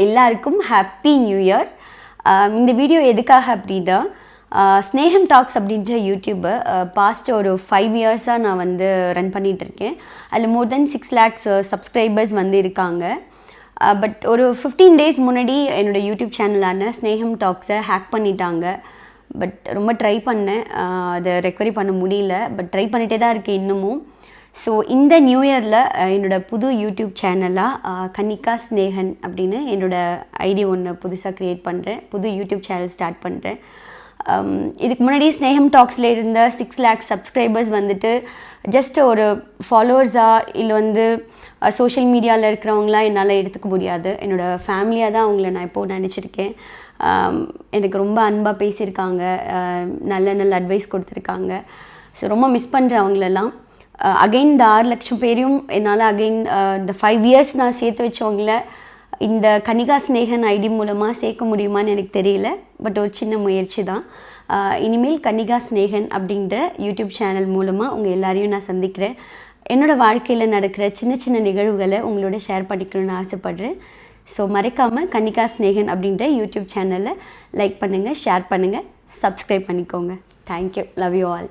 எல்லாருக்கும் happy new year. இந்த video எதுக்காக அப்படின்னா SnekamTalks அப்படின்ற யூடியூப்பை பாஸ்ட் ஒரு 5 இயர்ஸாக நான் வந்து ரன் பண்ணிகிட்ருக்கேன். அதில் மோர் தென் 6 lakhs சப்ஸ்கிரைபர்ஸ் வந்து இருக்காங்க. பட் ஒரு 15 days முன்னாடி என்னோடய யூடியூப் சேனலான SnekamTalksஸை ஹேக் பண்ணிட்டாங்க. பட் ரொம்ப ட்ரை பண்ணேன், அதை ரெக்கவரி பண்ண முடியல. பட் ட்ரை பண்ணிகிட்டே தான் இருக்கேன் இன்னமும். ஸோ இந்த நியூ இயரில் என்னோடய புது யூடியூப் சேனலாக KannikaSnekan அப்படின்னு என்னோடய ஐடி ஒன்று புதுசாக க்ரியேட் பண்ணுறேன். புது யூடியூப் சேனல் ஸ்டார்ட் பண்ணுறேன். இதுக்கு முன்னாடி SnekamTalksல இருந்த 6 lakhs சப்ஸ்கிரைபர்ஸ் வந்துட்டு ஜஸ்ட் ஒரு ஃபாலோவர்ஸாக இல்லை வந்து சோஷியல் மீடியாவில் இருக்கிறவங்களாம் என்னால் எடுத்துக்க முடியாது. என்னோடய ஃபேமிலியாக தான் அவங்கள நான் இப்போது நினச்சிருக்கேன். எனக்கு ரொம்ப அன்பாக பேசியிருக்காங்க, நல்ல நல்ல அட்வைஸ் கொடுத்துருக்காங்க. ஸோ ரொம்ப மிஸ் பண்ணுறேன் அவங்களெல்லாம். அகெயின் இந்த 6 லட்சம் பேரையும் என்னால் அகெயின் இந்த 5 years நான் சேர்த்து வச்சவங்கள இந்த KannikaSnekan ஐடி மூலமாக சேர்க்க முடியுமான்னு எனக்கு தெரியல. பட் ஒரு சின்ன முயற்சி தான். இனிமேல் KannikaSnekan அப்படின்ற யூடியூப் சேனல் மூலமாக உங்கள் எல்லாரையும் நான் சந்திக்கிறேன். என்னோடய வாழ்க்கையில் நடக்கிற சின்ன சின்ன நிகழ்வுகளை உங்களோட ஷேர் பண்ணிக்கணும்னு ஆசைப்பட்றேன். ஸோ மறக்காமல் KannikaSnekan அப்படின்ற யூடியூப் சேனலை லைக் பண்ணுங்கள், ஷேர் பண்ணுங்கள், சப்ஸ்கிரைப் பண்ணிக்கோங்க. தேங்க்யூ. Love you all.